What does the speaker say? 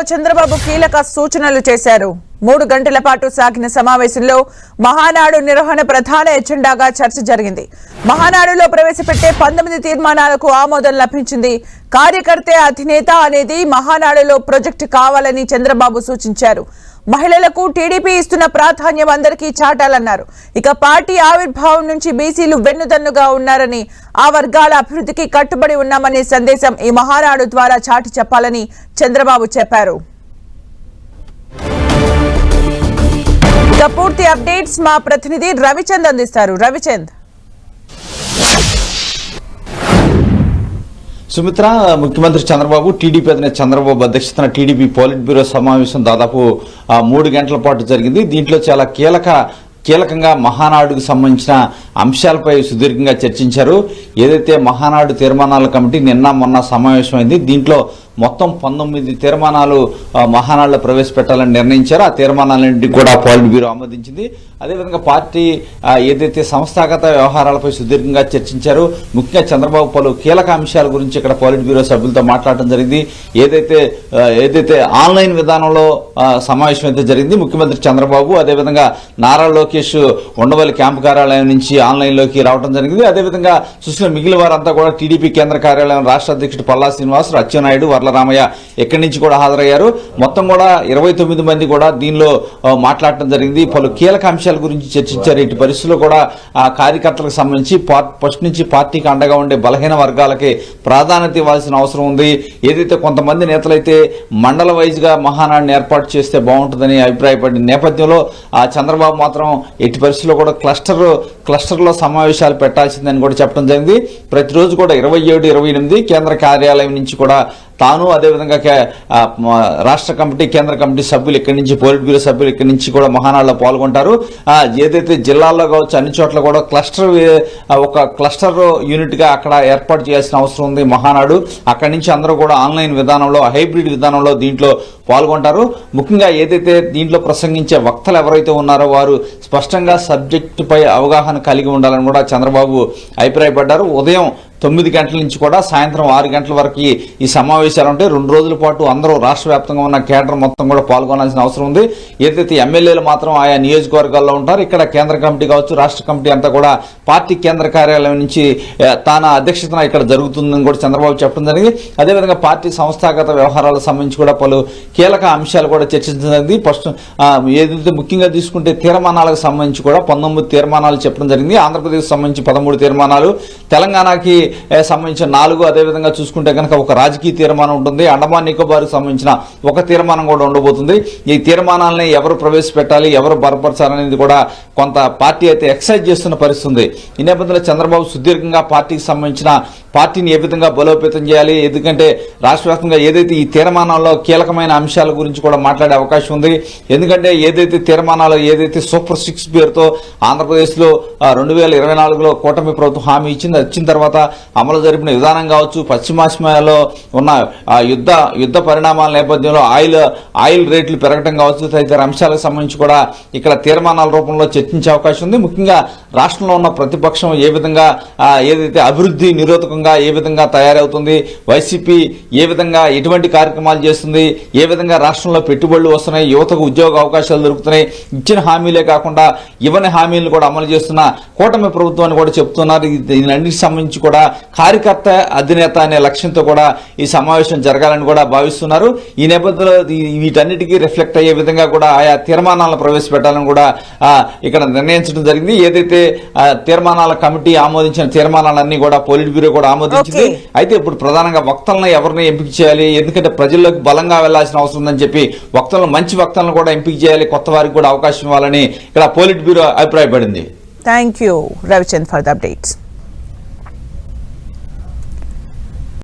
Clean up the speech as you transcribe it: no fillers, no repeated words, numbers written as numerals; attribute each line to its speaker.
Speaker 1: చంద్రబాబు కీలక సూచనలు చేశారు. 3 గంటల పాటు సాగిన సమావేశంలో మహానాడు నిర్వహణ ప్రధాన ఎజెండాగా చర్చ జరిగింది. మహానాడులో ప్రవేశపెట్టే 19 తీర్మానాలకు ఆమోదం లభించింది. కార్యకర్తే అధినేత అనేది మహానాడులో ప్రాజెక్టు కావాలని చంద్రబాబు సూచించారు. మహిళలకు టీడీపీ ఇస్తున్న ప్రాధాన్యం అందరికీ చాటాలన్నారు. ఇక పార్టీ ఆవిర్భావం నుంచి బీసీలు వెన్నుదన్నుగా ఉన్నారని, ఆ వర్గాల అభివృద్ధికి కట్టుబడి ఉన్నామనే సందేశం ఈ మహానాడు ద్వారా చాటి చెప్పాలని చంద్రబాబు చెప్పారు. ఇక పూర్తి అప్డేట్స్ మా ప్రతినిధి రవిచంద్ అందిస్తారు. రవిచంద్.
Speaker 2: సుమిత్ర, ముఖ్యమంత్రి చంద్రబాబు టీడీపీ అధినేత చంద్రబాబు అధ్యక్షతన టీడీపీ పోలిట్ బ్యూరో సమావేశం దాదాపు 3 గంటల పాటు జరిగింది. దీంట్లో చాలా కీలకంగా మహానాడుకు సంబంధించిన అంశాలపై సుదీర్ఘంగా చర్చించారు. ఏదైతే మహానాడు తీర్మానాల కమిటీ నిన్న మొన్న సమావేశమైంది. దీంట్లో మొత్తం 19 తీర్మానాలు మహానాడులో ప్రవేశపెట్టాలని నిర్ణయించారు. ఆ తీర్మానాలన్నింటినీ కూడా పోలిట్ బ్యూరో ఆమోదించింది. అదేవిధంగా పార్టీ ఏదైతే సంస్థాగత వ్యవహారాలపై సుదీర్ఘంగా చర్చించారు. ముఖ్యంగా చంద్రబాబు పలు కీలక అంశాల గురించి ఇక్కడ పోలిట్ బ్యూరో సభ్యులతో మాట్లాడటం జరిగింది. ఏదైతే ఆన్లైన్ విధానంలో సమావేశం అయితే జరిగింది. ముఖ్యమంత్రి చంద్రబాబు అదేవిధంగా నారా లోకేష్ ఉండవల్లి క్యాంపు కార్యాలయం నుంచి ఆన్లైన్లోకి రావడం జరిగింది. అదేవిధంగా చూసిన మిగిలిన వారంతా కూడా టీడీపీ కేంద్ర కార్యాలయం రాష్ట్ర అధ్యక్షుడు పల్లా శ్రీనివాస్, అచ్చెన్నాయుడు, వర్లరామయ్య ఎక్కడి నుంచి కూడా హాజరయ్యారు. మొత్తం కూడా 29 మంది కూడా దీనిలో మాట్లాడటం జరిగింది. పలు కీలక అంశాల గురించి చర్చించారు. ఇటు పరిస్థితుల్లో కూడా కార్యకర్తలకు సంబంధించి ఫస్ట్ నుంచి పార్టీకి అండగా ఉండే బలహీన వర్గాలకి ప్రాధాన్యత ఇవ్వాల్సిన అవసరం ఉంది. ఏదైతే కొంతమంది నేతలైతే మండల వైజ్గా మహానాడుని ఏర్పాటు చేస్తే బాగుంటుందని అభిప్రాయపడిన నేపథ్యంలో చంద్రబాబు మాత్రం ఎట్టి పరిస్థితుల్లో కూడా క్లస్టర్లో సమావేశాలు పెట్టాల్సిందని కూడా చెప్పడం జరిగింది. ప్రతిరోజు కూడా 27, 28 కేంద్ర కార్యాలయం నుంచి కూడా తాను అదేవిధంగా రాష్ట్ర కమిటీ కేంద్ర కమిటీ సభ్యులు ఇక్కడి నుంచి పోలిట్ బ్యూరో సభ్యులు ఇక్కడి నుంచి కూడా మహానాడులో పాల్గొంటారు. ఏదైతే జిల్లాల్లో కావచ్చు అన్ని చోట్ల కూడా ఒక క్లస్టర్ యూనిట్ గా అక్కడ ఏర్పాటు చేయాల్సిన అవసరం ఉంది మహానాడు. అక్కడి నుంచి అందరూ కూడా ఆన్లైన్ విధానంలో హైబ్రిడ్ విధానంలో దీంట్లో పాల్గొంటారు. ముఖ్యంగా ఏదైతే దీంట్లో ప్రసంగించే వక్తలు ఎవరైతే ఉన్నారో వారు స్పష్టంగా సబ్జెక్టుపై అవగాహన కలిగి ఉండాలని కూడా చంద్రబాబు అభిప్రాయపడ్డారు. ఉదయం 9 గంటల నుంచి కూడా సాయంత్రం 6 గంటల వరకు ఈ సమావేశాలు ఉంటాయి. 2 రోజుల పాటు అందరూ రాష్ట్ర వ్యాప్తంగా ఉన్న కేడర్ మొత్తం కూడా పాల్గొనాల్సిన అవసరం ఉంది. ఏదైతే ఎమ్మెల్యేలు మాత్రం ఆయా నియోజకవర్గాల్లో ఉంటారు. ఇక్కడ కేంద్ర కమిటీ కావచ్చు రాష్ట్ర కమిటీ అంతా కూడా పార్టీ కేంద్ర కార్యాలయం నుంచి తన అధ్యక్షతన ఇక్కడ జరుగుతుందని కూడా చంద్రబాబు చెప్పడం జరిగింది. అదేవిధంగా పార్టీ సంస్థాగత వ్యవహారాలకు సంబంధించి కూడా పలు కీలక అంశాలు కూడా చర్చించడం. ఫస్ట్ ఏదైతే ముఖ్యంగా తీసుకుంటే తీర్మానాలకు సంబంధించి కూడా 19 తీర్మానాలు చెప్పడం జరిగింది. ఆంధ్రప్రదేశ్ సంబంధించి 13 తీర్మానాలు, తెలంగాణకి సంబంధించిన 4, అదేవిధంగా చూసుకుంటే కనుక ఒక రాజకీయ తీర్మానం ఉంటుంది. అండమాన్ నికోబార్కు సంబంధించిన ఒక తీర్మానం కూడా ఉండబోతుంది. ఈ తీర్మానాలని ఎవరు ప్రవేశపెట్టాలి, ఎవరు బలపరచాలనేది కూడా కొంత పార్టీ అయితే ఎక్సైజ్ చేస్తున్న పరిస్థితి ఉంది. ఈ నేపథ్యంలో చంద్రబాబు సుదీర్ఘంగా పార్టీకి సంబంధించిన పార్టీని ఏ విధంగా బలోపేతం చేయాలి, ఎందుకంటే రాష్ట్ర వ్యాప్తంగా ఏదైతే ఈ తీర్మానాల్లో కీలకమైన అంశాల గురించి కూడా మాట్లాడే అవకాశం ఉంది. ఎందుకంటే ఏదైతే తీర్మానాలు ఏదైతే సూపర్ 6 పేరుతో ఆంధ్రప్రదేశ్లో 2024లో కూటమి ప్రభుత్వం హామీ ఇచ్చిన తర్వాత అమలు జరిపిన విధానం కావచ్చు, పశ్చిమాసియాలో ఉన్న యుద్ధ పరిణామాల నేపథ్యంలో ఆయిల్ రేట్లు పెరగడం కావచ్చు, తదితర అంశాలకు సంబంధించి కూడా ఇక్కడ తీర్మానాల రూపంలో చర్చించే అవకాశం ఉంది. ముఖ్యంగా రాష్ట్రంలో ఉన్న ప్రతిపక్షం ఏ విధంగా ఏదైతే అభివృద్ధి నిరోధకంగా ఏ విధంగా తయారవుతుంది, వైసీపీ ఏ విధంగా ఎటువంటి కార్యక్రమాలు చేస్తుంది, ఏ విధంగా రాష్ట్రంలో పెట్టుబడులు వస్తున్నాయి, యువతకు ఉద్యోగ అవకాశాలు దొరుకుతున్నాయి, ఇచ్చిన హామీలే కాకుండా ఇవ్వని హామీలను కూడా అమలు చేస్తున్న కూటమి ప్రభుత్వాన్ని కూడా చెప్తున్నారు. దీనికి సంబంధించి కూడా కార్యకర్త అధినేత అనే లక్ష్యంతో కూడా ఈ సమావేశం జరగాలని కూడా భావిస్తున్నారు. ఈ నేపథ్యంలో వీటన్నిటికీ రిఫ్లెక్ట్ అయ్యే విధంగా కూడా ఆయా తీర్మానాలను ప్రవేశపెట్టాలని కూడా ఇక్కడ నిర్ణయించడం జరిగింది. ఏదైతే తీర్మానాల కమిటీ ఆమోదించిన తీర్మానాలన్నీ కూడా పోలిట్ బ్యూరో కూడా ఆమోదించింది. అయితే ఇప్పుడు ప్రధానంగా వక్తలను ఎవరిని ఎంపిక చేయాలి, ఎందుకంటే ప్రజల్లోకి బలంగా వెళ్లాల్సిన అవసరం ఉందని చెప్పి మంచి వక్తలను కూడా ఎంపిక చేయాలి, కొత్త వారికి కూడా అవకాశం ఇవ్వాలని ఇక్కడ పోలిట్ బ్యూరో అభిప్రాయపడింది.
Speaker 1: Thank you Ravichand for the updates.